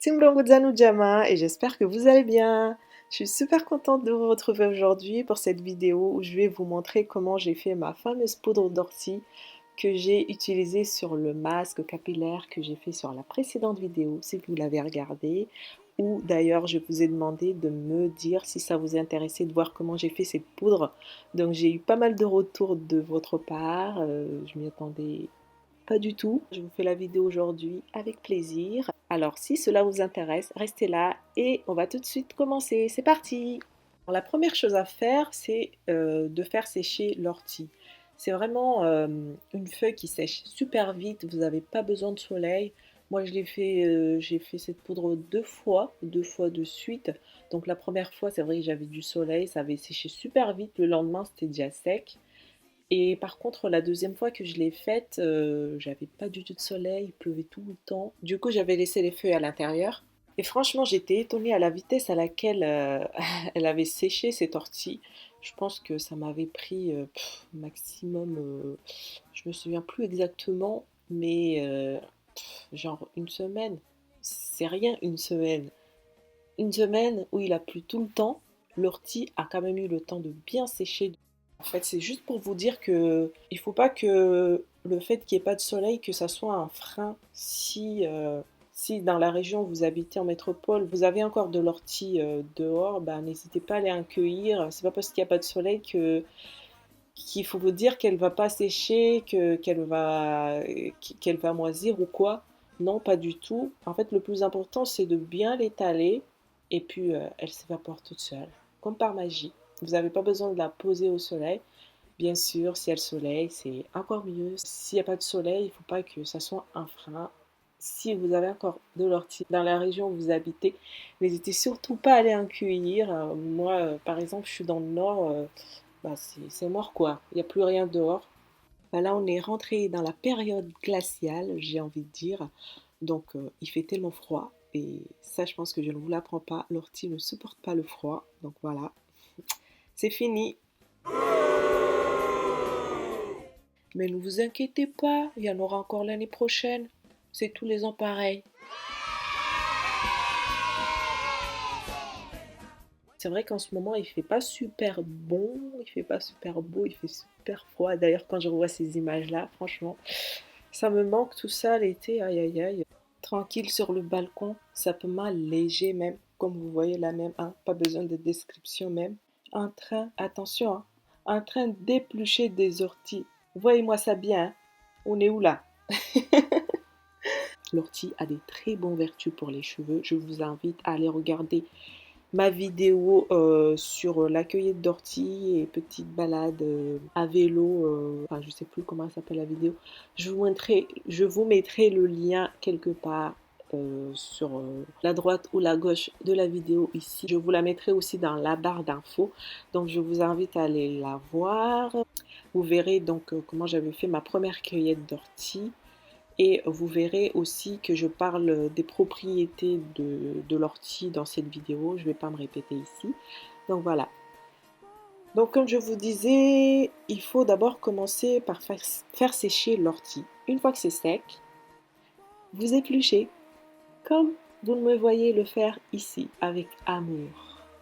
Simblongo Jama et j'espère que vous allez bien. Je suis super contente de vous retrouver aujourd'hui pour cette vidéo où je vais vous montrer comment j'ai fait ma fameuse poudre d'ortie que j'ai utilisée sur le masque capillaire que j'ai fait sur la précédente vidéo si vous l'avez regardée. Ou d'ailleurs je vous ai demandé de me dire si ça vous intéressait de voir comment j'ai fait cette poudre. Donc j'ai eu pas mal de retours de votre part, je m'y attendais pas du tout. Je vous fais la vidéo aujourd'hui avec plaisir. Alors si cela vous intéresse, restez là et on va tout de suite commencer. C'est parti! Alors, la première chose à faire, c'est de faire sécher l'ortie. C'est vraiment une feuille qui sèche super vite, vous n'avez pas besoin de soleil. Moi, j'ai fait cette poudre deux fois de suite. Donc la première fois, c'est vrai que j'avais du soleil, ça avait séché super vite. Le lendemain, c'était déjà sec. Et par contre, la deuxième fois que je l'ai faite, j'avais pas du tout de soleil, il pleuvait tout le temps. Du coup, j'avais laissé les feuilles à l'intérieur. Et franchement, j'étais étonnée à la vitesse à laquelle elle avait séché cette ortie. Je pense que ça m'avait pris maximum, je me souviens plus exactement, mais genre une semaine. C'est rien une semaine. Une semaine où il a plu tout le temps, l'ortie a quand même eu le temps de bien sécher. En fait, c'est juste pour vous dire que il faut pas que le fait qu'il n'y ait pas de soleil, que ça soit un frein. Si dans la région où vous habitez en métropole, vous avez encore de l'ortie dehors, bah, n'hésitez pas à aller en cueillir. C'est pas parce qu'il n'y a pas de soleil qu'il faut vous dire qu'elle va pas sécher, qu'elle va moisir ou quoi. Non, pas du tout. En fait, le plus important, c'est de bien l'étaler et puis elle s'évapore toute seule, comme par magie. Vous n'avez pas besoin de la poser au soleil. Bien sûr, s'il y a le soleil, c'est encore mieux. S'il n'y a pas de soleil, il ne faut pas que ça soit un frein. Si vous avez encore de l'ortie dans la région où vous habitez, n'hésitez surtout pas à aller en cueillir. Moi, par exemple, je suis dans le nord, bah, c'est mort quoi. Il n'y a plus rien dehors. Bah, là, on est rentré dans la période glaciale, j'ai envie de dire. Donc, il fait tellement froid. Et ça, je pense que je ne vous l'apprends pas. L'ortie ne supporte pas le froid. Donc voilà, c'est fini. Mais ne vous inquiétez pas, il y en aura encore l'année prochaine. C'est tous les ans pareil. C'est vrai qu'en ce moment, il fait pas super bon, il fait pas super beau, il fait super froid. D'ailleurs, quand je revois ces images-là, franchement, ça me manque tout ça l'été, aïe aïe aïe. Tranquille sur le balcon, ça peut m'alléger même, comme vous voyez là même, hein, pas besoin de description même. En train, attention, hein, en train d'éplucher des orties. Voyez-moi ça bien, hein. On est où là? L'ortie a des très bonnes vertus pour les cheveux. Je vous invite à aller regarder ma vidéo sur la cueillette d'ortie et petite balade à vélo. Enfin, je sais plus comment s'appelle la vidéo. Je vous mettrai le lien quelque part sur la droite ou la gauche de la vidéo ici. Je vous la mettrai aussi dans la barre d'infos. Donc, je vous invite à aller la voir. Vous verrez donc comment j'avais fait ma première cueillette d'ortie. Et vous verrez aussi que je parle des propriétés de l'ortie dans cette vidéo. Je ne vais pas me répéter ici. Donc voilà. Donc comme je vous disais, il faut d'abord commencer par faire sécher l'ortie. Une fois que c'est sec, vous épluchez comme vous me voyez le faire ici avec amour.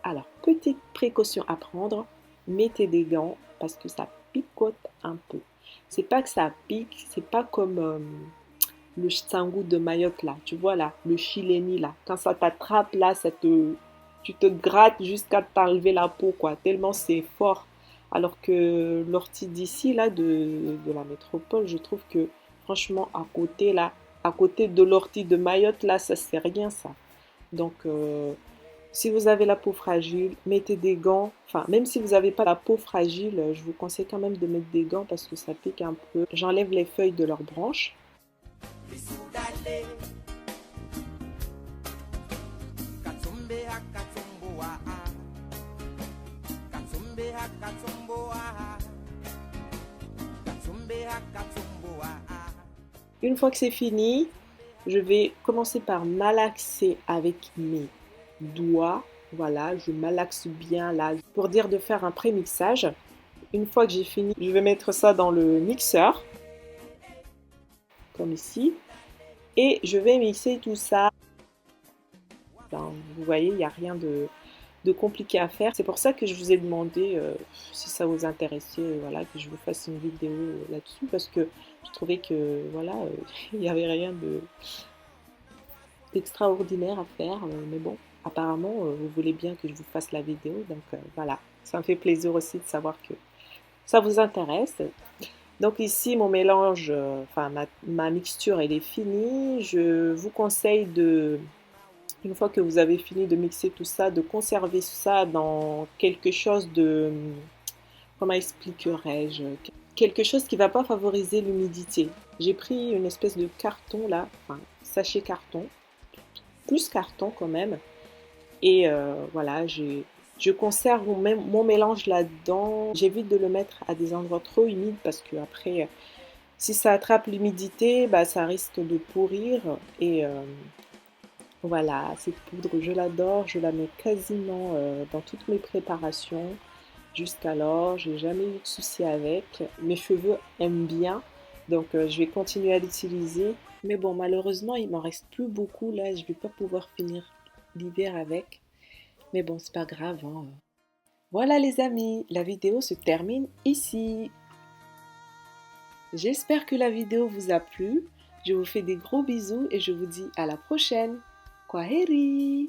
Alors, petite précaution à prendre, mettez des gants parce que ça picote un peu. C'est pas que ça pique, c'est pas comme le sangu de Mayotte là, tu vois là, le chileni là, quand ça t'attrape là, tu te grattes jusqu'à t'enlever la peau quoi, tellement c'est fort. Alors que l'ortie d'ici là, de la métropole, je trouve que franchement à côté là, à côté de l'ortie de Mayotte là, ça c'est rien ça. Donc si vous avez la peau fragile, mettez des gants. Enfin, même si vous n'avez pas la peau fragile, je vous conseille quand même de mettre des gants parce que ça pique un peu. J'enlève les feuilles de leurs branches. Une fois que c'est fini, je vais commencer par malaxer avec mes doigts. Voilà, je malaxe bien là pour dire de faire un pré-mixage. Une fois que j'ai fini, je vais mettre ça dans le mixeur, comme ici, et je vais mixer tout ça. simple, hein. Vous voyez, il n'y a rien de compliqué à faire. C'est pour ça que je vous ai demandé si ça vous intéressait, voilà, que je vous fasse une vidéo là-dessus, parce que je trouvais que voilà, il n'y avait rien d'extraordinaire à faire. Mais bon, apparemment, vous voulez bien que je vous fasse la vidéo, donc voilà. Ça me fait plaisir aussi de savoir que ça vous intéresse. Donc ici, mon mélange, enfin ma mixture, elle est finie. Je vous conseille de, une fois que vous avez fini de mixer tout ça, de conserver ça dans quelque chose de, comment expliquerais-je? Quelque chose qui ne va pas favoriser l'humidité. J'ai pris une espèce de carton là, enfin sachet carton, plus carton quand même. Et voilà, je conserve mon mélange là-dedans. J'évite de le mettre à des endroits trop humides parce que après, si ça attrape l'humidité, bah, ça risque de pourrir. Et voilà, cette poudre, je l'adore. Je la mets quasiment dans toutes mes préparations. Jusqu'alors, j'ai jamais eu de souci avec. Mes cheveux aiment bien, donc je vais continuer à l'utiliser. Mais bon, malheureusement, il m'en reste plus beaucoup là. Je vais pas pouvoir finir l'hiver avec. Mais bon, c'est pas grave, hein. Voilà les amis, la vidéo se termine ici. J'espère que la vidéo vous a plu. Je vous fais des gros bisous et je vous dis à la prochaine. Kwaheri!